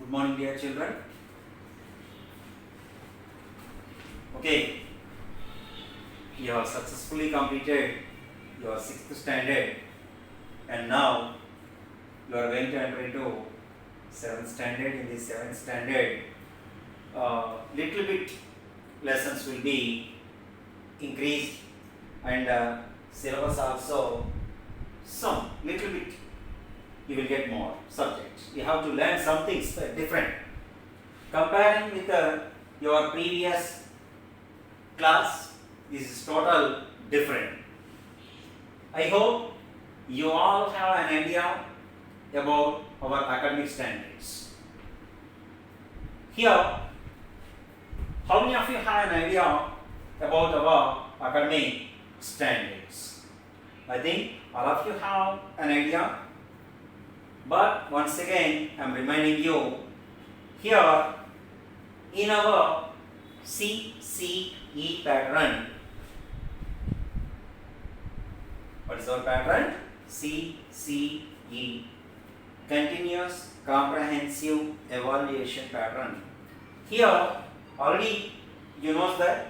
Good morning, dear children. Okay, you have successfully completed your 6th standard, and now you are going to enter into 7th standard. In this 7th standard, little bit lessons will be increased, and syllabus also some little bit you will get more subjects. You have to learn something different. Comparing with your previous class, this is total different. I hope you all have an idea about our academic standards. Here, how many of you have an idea about our academic standards? I think all of you have an idea. But once again, I am reminding you, here in our CCE pattern, what is our pattern? CCE, Continuous Comprehensive Evaluation Pattern. Here, already you know that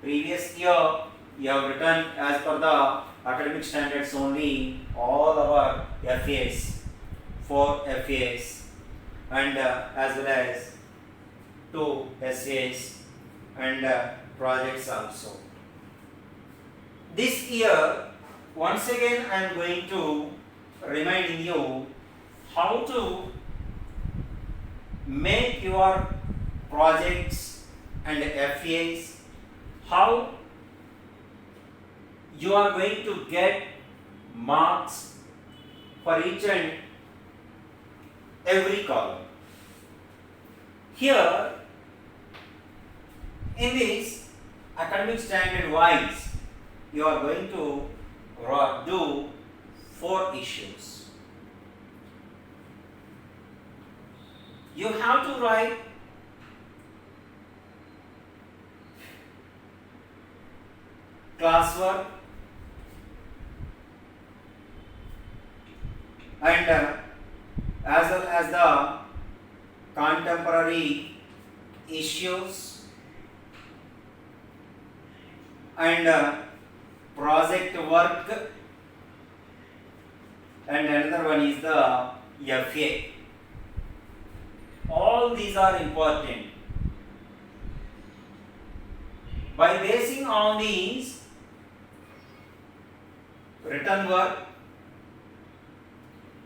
previous year you have written as per the academic standards only all our FAs. 4 FAs and as well as 2 SAs and projects also. This year, once again I am going to reminding you how to make your projects and FAs, how you are going to get marks for each and every column. Here, in this academic standard wise, you are going to do 4 issues. You have to write classwork and as well as the contemporary issues and project work, and another one is the FA. All these are important. By basing on these written work,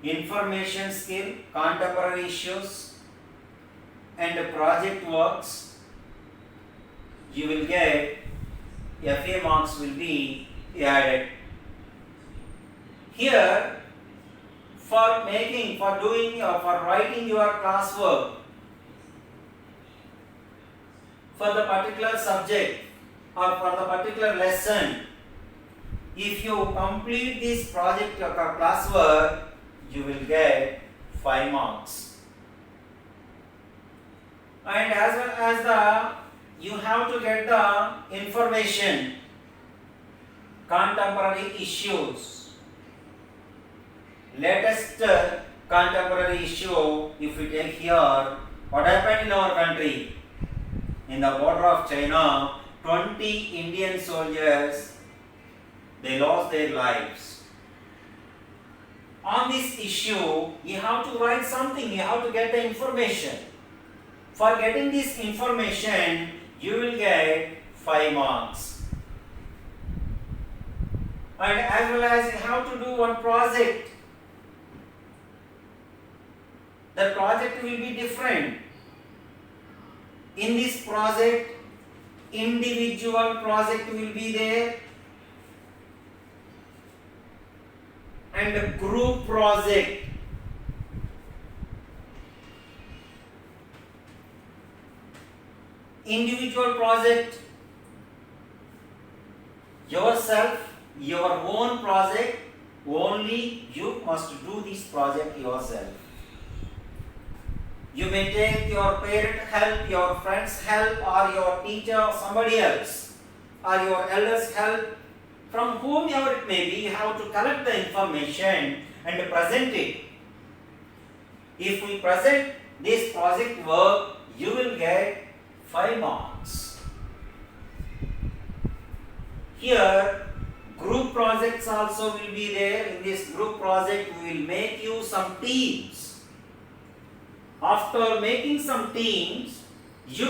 information skill, contemporary issues and project works, you will get FA marks will be added. Here, for writing your classwork for the particular subject or for the particular lesson, if you complete this project or classwork, you will get 5 marks. And as well as you have to get the information, contemporary issues, latest contemporary issue. If we take here, what happened in our country? In the border of China, 20 Indian soldiers, they lost their lives. On this issue, you have to write something, you have to get the information. For getting this information, you will get 5 marks. And as well as you have to do one project. The project will be different. In this project, individual project will be there, and a group project. Individual project, yourself, your own project, only you must do this project yourself. You may take your parent help, your friends help, or your teacher or somebody else, or your elders help. From whomever it may be, you have to collect the information and present it. If we present this project work, you will get 5 marks. Here, group projects also will be there. In this group project, we will make you some teams. After making some teams, you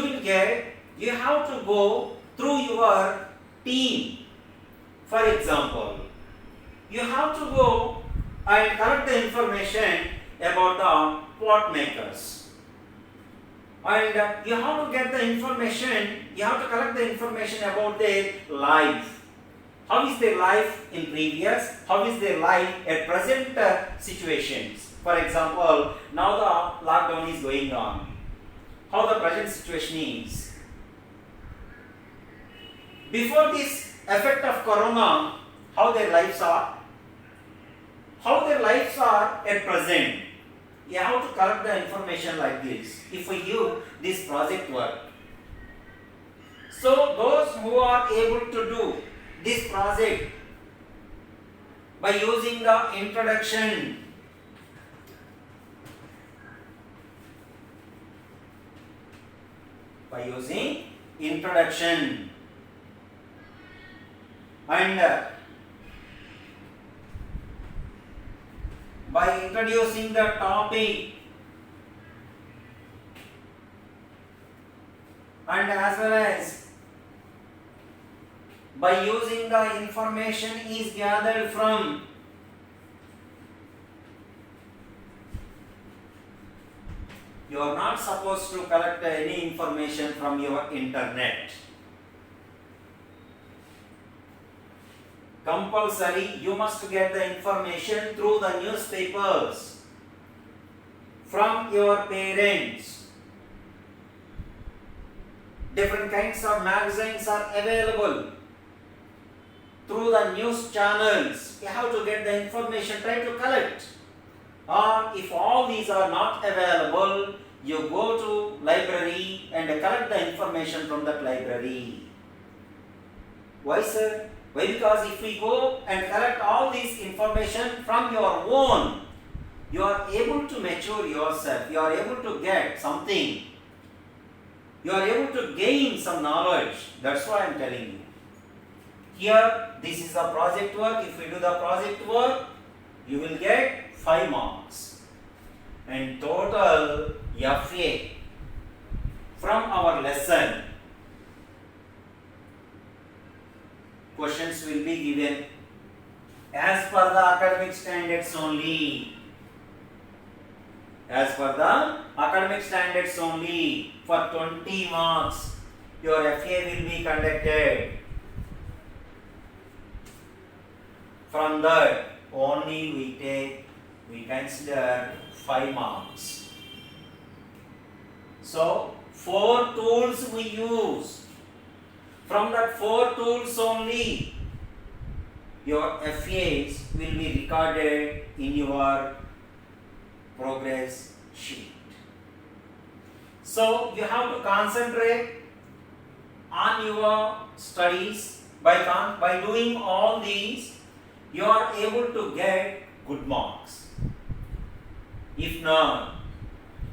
have to go through your team. For example, you have to go and collect the information about the pot makers. And you have to get the information, you have to collect the information about their life. How is their life in previous? How is their life at present situations? For example, now the lockdown is going on. How the present situation is. Before this effect of corona, how their lives are. How their lives are at present. You have to collect the information like this if we give this project work. So those who are able to do this project by using the introduction, and by introducing the topic, and as well as by using the information is gathered from you are not supposed to collect any information from your internet. Compulsory, you must get the information through the newspapers, from your parents. Different kinds of magazines are available through the news channels. You have to get the information, try to collect. Or if all these are not available, you go to library and collect the information from that library. Why, sir? Why? Because if we go and collect all this information from your own, you are able to mature yourself, you are able to get something, you are able to gain some knowledge. That's why I am telling you. Here, this is the project work. If we do the project work, you will get 5 marks. And total FA from our lesson, questions will be given as per the academic standards only. As per the academic standards only, for 20 marks, your FA will be conducted. From that, only we consider 5 marks. So, 4 tools we use. From that 4 tools only, your FAs will be recorded in your progress sheet. So, you have to concentrate on your studies. By doing all these, you are able to get good marks. If not,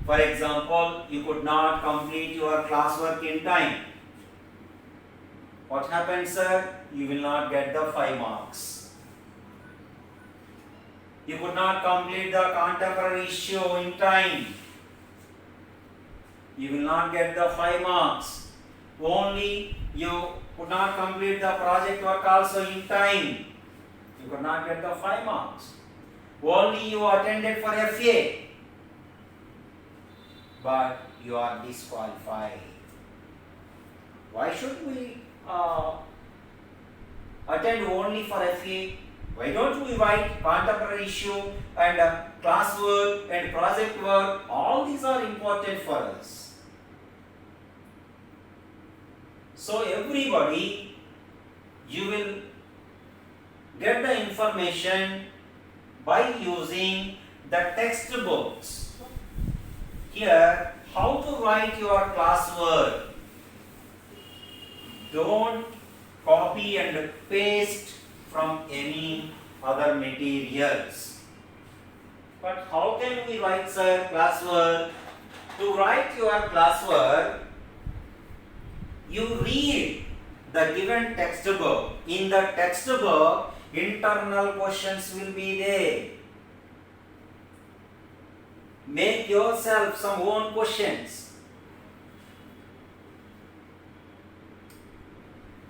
for example, you could not complete your classwork in time, what happens, sir? You will not get the 5 marks. You could not complete the contemporary issue in time, you will not get the 5 marks. Only you could not complete the project work also in time, you could not get the 5 marks. Only you attended for FA, but you are disqualified. Why should we attend only for FA? Why don't we write contemporary issue and classwork and project work? All these are important for us. So everybody, you will get the information by using the textbooks. Here, how to write your classwork. Don't copy and paste from any other materials. But how can we write, sir, classwork? to write your classwork, you read the given textbook. In the textbook, internal questions will be there. Make yourself some own questions.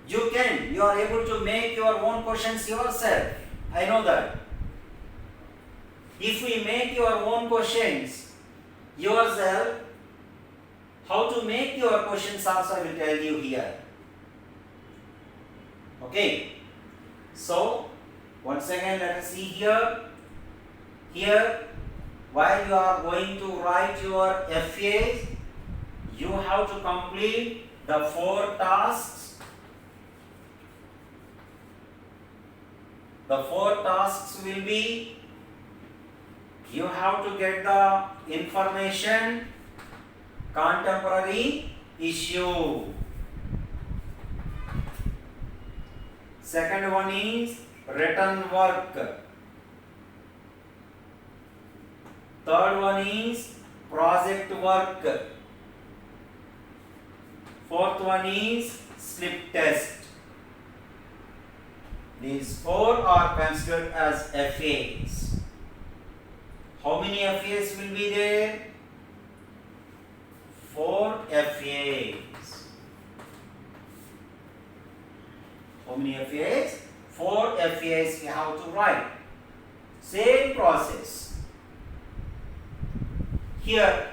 You are able to make your own questions yourself. I know that. If we make your own questions yourself, how to make your questions also I will tell you here. Okay. So, once again let us see here. Here, while you are going to write your FAs, you have to complete the 4 tasks. The 4 tasks will be, you have to get the information, contemporary issue. Second one is written work. Third one is project work. Fourth one is slip test. These 4 are considered as FAs. How many FAs will be there? 4 FAs. How many FAs? 4 FAs we have to write. Same process. Here,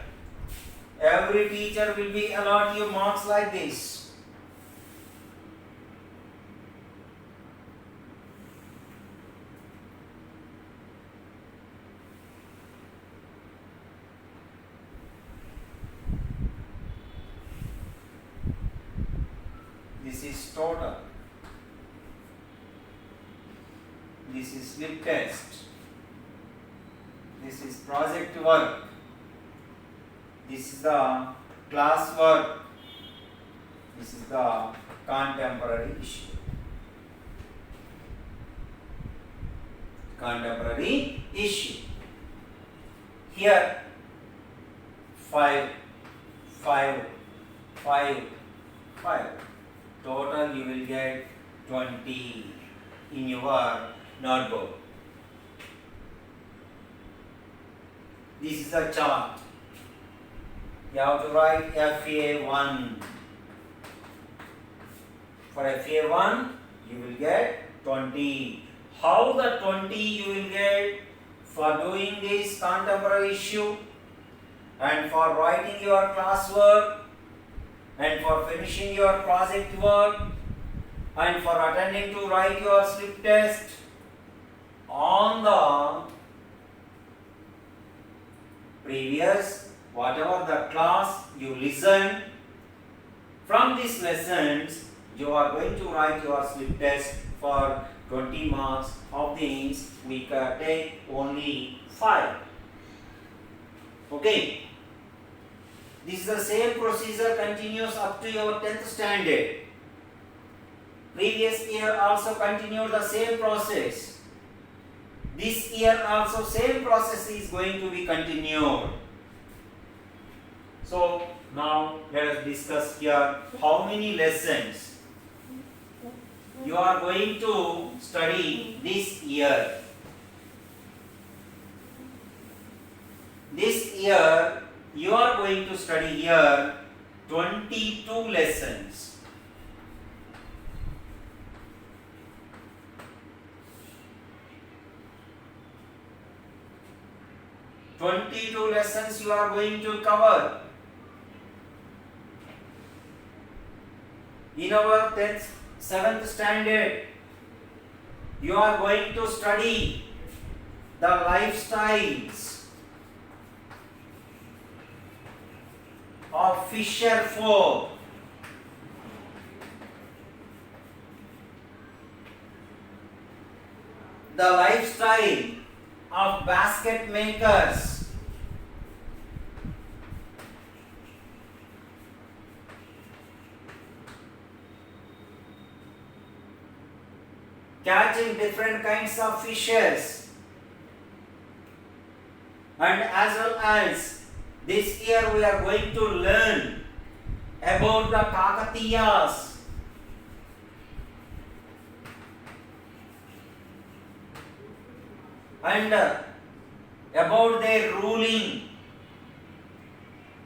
every teacher will be allot you marks like this. This is total. This is slip test. This is project work. This is the class work. This is the contemporary issue. Contemporary issue. Here 5, 5, 5, 5. Total you will get 20 in your notebook. This is a chart. You have to write FA1. For FA1, you will get 20. How the 20 you will get for doing this contemporary issue and for writing your classwork and for finishing your project work and for attending to write your slip test on the previous whatever the class you listen. From these lessons you are going to write your slip test for 20 marks. Of these we can take only 5. Okay. This is the same procedure continues up to your 10th standard. Previous year also continued the same process. This year also same process is going to be continued. So now let us discuss here how many lessons you are going to study this year. This year you are going to study here 22 lessons. Lessons you are going to cover. In our 10th, 7th standard, you are going to study the lifestyles of fisher folk. The lifestyle of basket makers. Catching different kinds of fishes, and as well as This year we are going to learn about the Kakatiyas. And about their ruling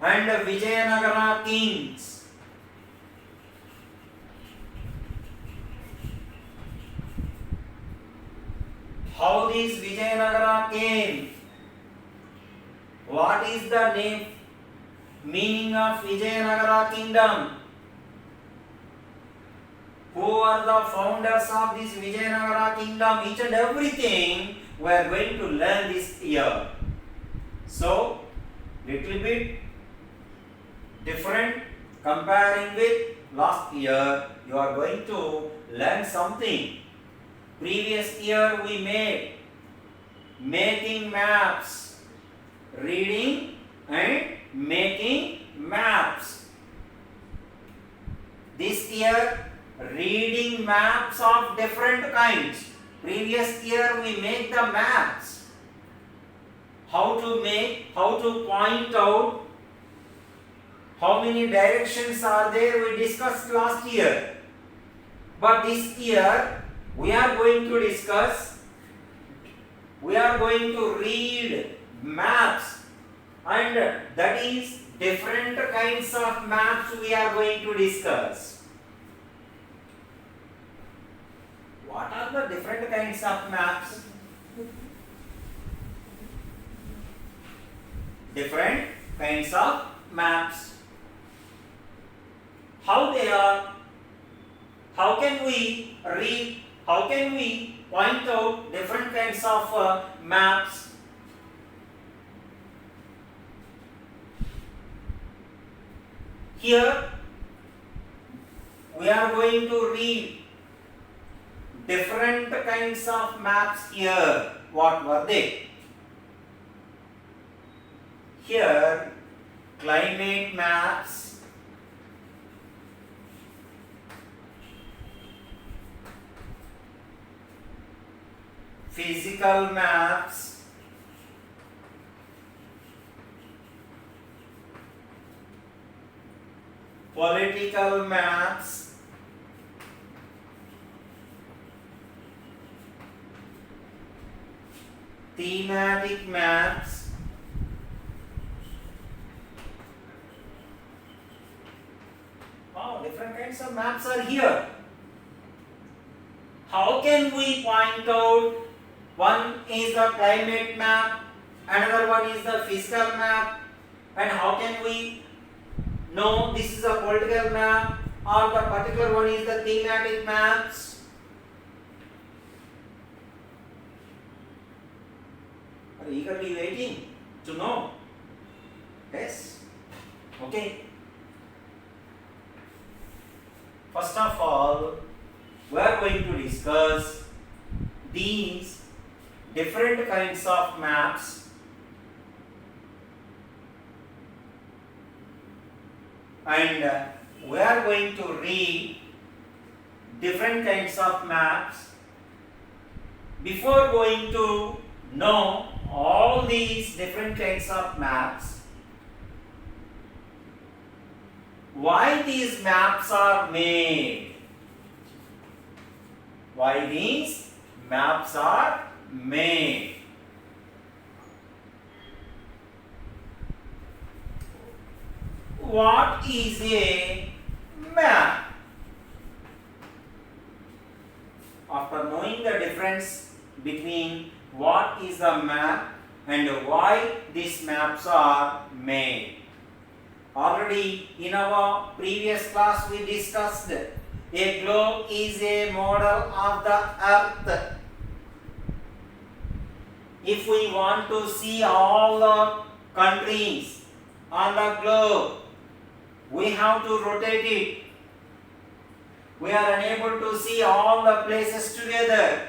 and Vijayanagara kings. How this Vijayanagara came? What is the meaning of Vijayanagara kingdom? Who are the founders of this Vijayanagara kingdom? Each and everything we are going to learn this year. So, little bit different comparing with last year. You are going to learn something. Previous year we made making maps, reading and making maps. This year reading maps of different kinds. Previous year we make the maps. How to point out how many directions are there we discussed last year. But this year we are going to read maps, and that is different kinds of maps we are going to discuss. What are the different kinds of maps? Different kinds of maps. How they are? How can we read? How can we point out different kinds of maps? Here we are going to read different kinds of maps here. What were they? Here, climate maps, physical maps, political maps, thematic maps, different kinds of maps are here. How can we point out? One is the climate map, another one is the physical map, and how can we know this is a political map or the particular one is the thematic maps? Are you eagerly waiting to know? Yes? Okay. First of all, we are going to discuss these different kinds of maps and we are going to read different kinds of maps. Before going to know all these different kinds of maps, why these maps are made? Why these maps are made? What is a map? After knowing the difference between what is a map and why these maps are made, already in our previous class we discussed a globe is a model of the earth. If we want to see all the countries on the globe, we have to rotate it. We are unable to see all the places together.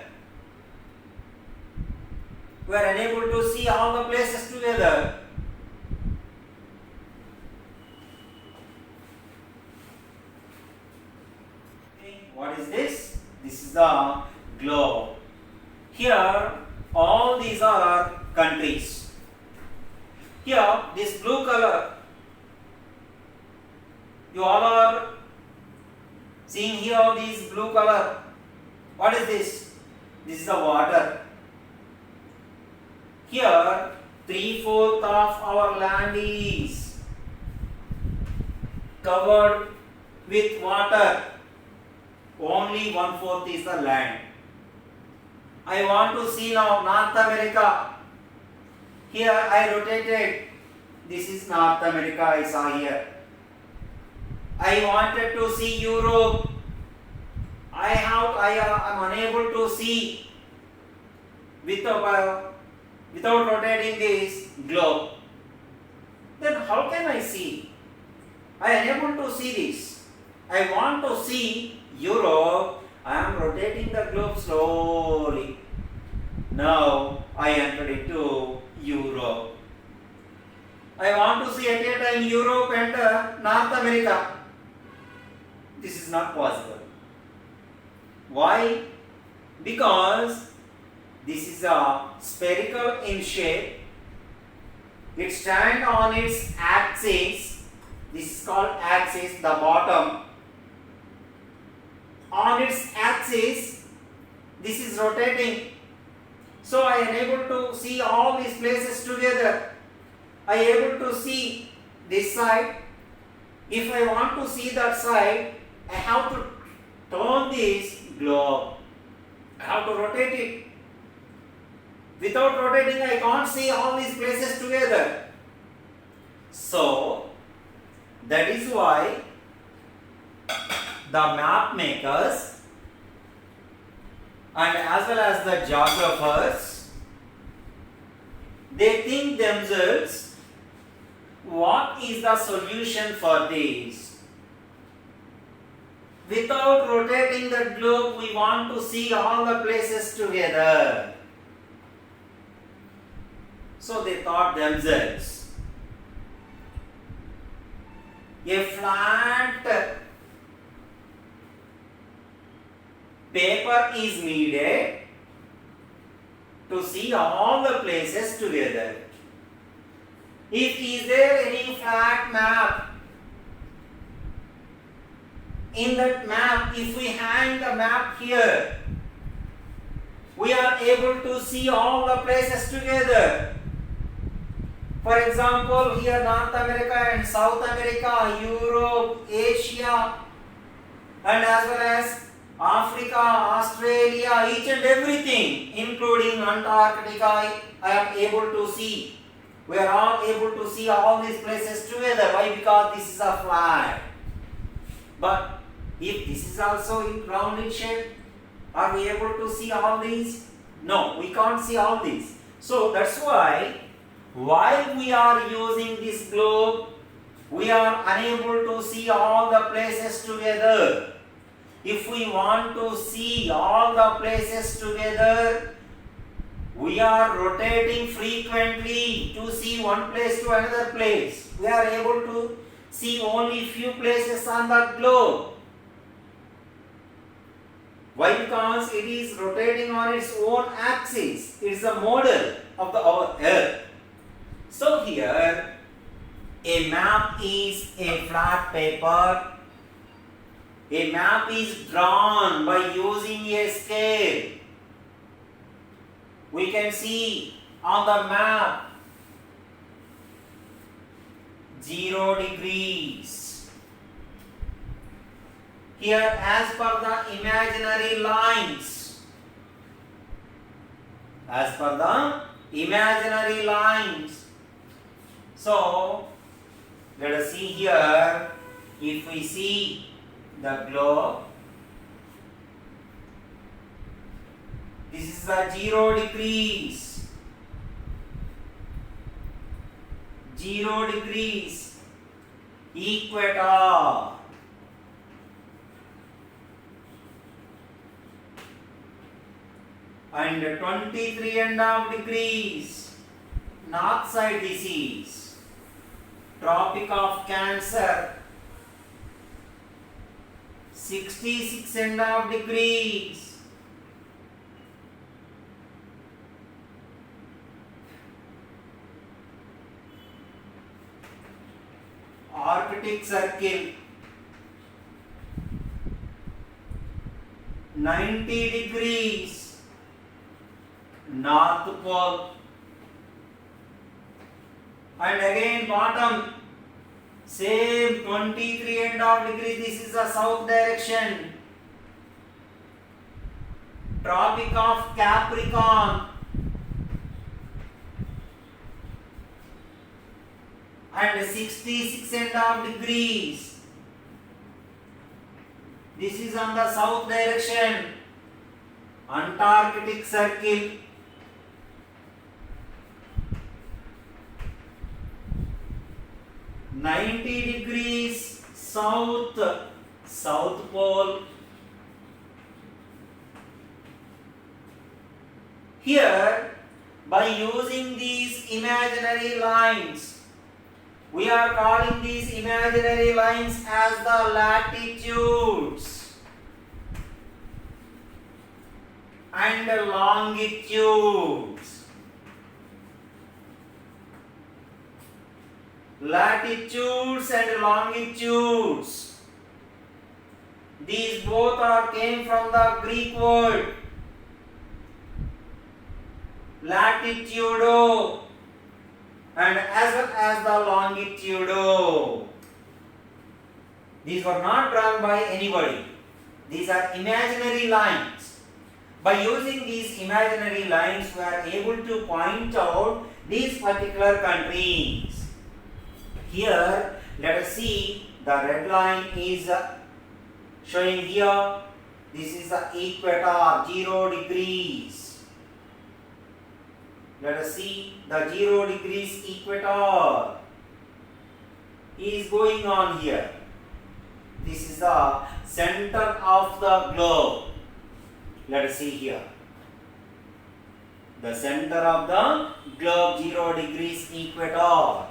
We are unable to see all the places together. What is this? This is the globe. Here, all these are countries. Here, this blue color, you all are seeing here this blue color. What is this? This is the water. Here, 3/4 of our land is covered with water. Only 1/4 is the land. I want to see now North America. Here I rotated. This is North America I saw here. I wanted to see Europe. I am unable to see without rotating this globe. Then how can I see? I am unable to see this. I want to see Europe. I am rotating the globe slowly. Now I entered into Europe. I want to see at a time Europe and North America. This is not possible. Why? Because this is a spherical in shape. It stands on its axis. This is called axis, the bottom. On its axis, this is rotating. So I am able to see all these places together. I am able to see this side. If I want to see that side, I have to turn this globe. I have to rotate it. Without rotating, I can't see all these places together. So, that is why the map makers and as well as the geographers, they think themselves, what is the solution for this? Without rotating the globe, we want to see all the places together. So they thought themselves, a flat paper is needed to see all the places together. If is there any flat map, in that map, if we hang the map here, we are able to see all the places together. For example, here North America and South America, Europe, Asia, and as well as Africa, Australia, each and everything, including Antarctica, I am able to see. We are all able to see all these places together. Why? Because this is a flat. But if this is also in rounded shape, are we able to see all these? No, we can't see all these. So that's why, while we are using this globe, we are unable to see all the places together. If we want to see all the places together, we are rotating frequently to see one place to another place. We are able to see only few places on the globe. Why? Because it is rotating on its own axis. It is a model of our Earth. So here, a map is a flat paper. A map is drawn by using a scale. We can see on the map 0 degrees. Here, as per the imaginary lines, so let us see here. If we see the globe, this is the 0 degrees. 0 degrees equator. And 23.5 degrees north side, this is Tropic of Cancer. 66.5 degrees Antarctic Circle, 90 degrees North Pole, and again bottom same 23.5 degrees. This is the south direction. Tropic of Capricorn, and 66.5 degrees. This is on the south direction. Antarctic Circle, 90 degrees south, South Pole. Here, by using these imaginary lines, we are calling these imaginary lines as the latitudes and longitudes. Latitudes and longitudes. These both came from the Greek word latitudo and as well as the longitudo. These were not drawn by anybody. These are imaginary lines. By using these imaginary lines, we are able to point out these particular countries. Here, let us see, the red line is showing here. This is the equator, 0 degrees. Let us see, the 0 degrees equator is going on here. This is the center of the globe. Let us see here. The center of the globe, 0 degrees equator.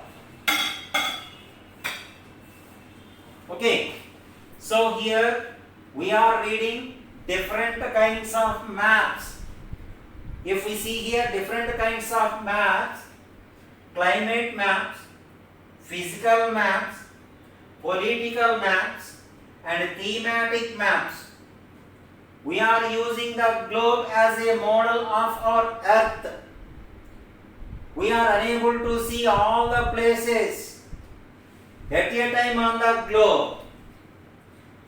Okay, so here we are reading different kinds of maps. If we see here different kinds of maps, climate maps, physical maps, political maps, and thematic maps. We are using the globe as a model of our earth. We are unable to see all the places at a time on the globe.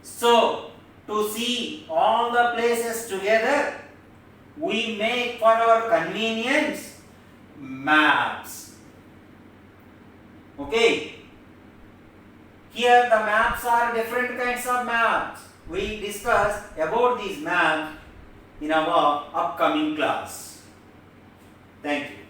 So, to see all the places together, we make for our convenience maps. Okay. Here the maps are different kinds of maps. We discuss about these maps in our upcoming class. Thank you.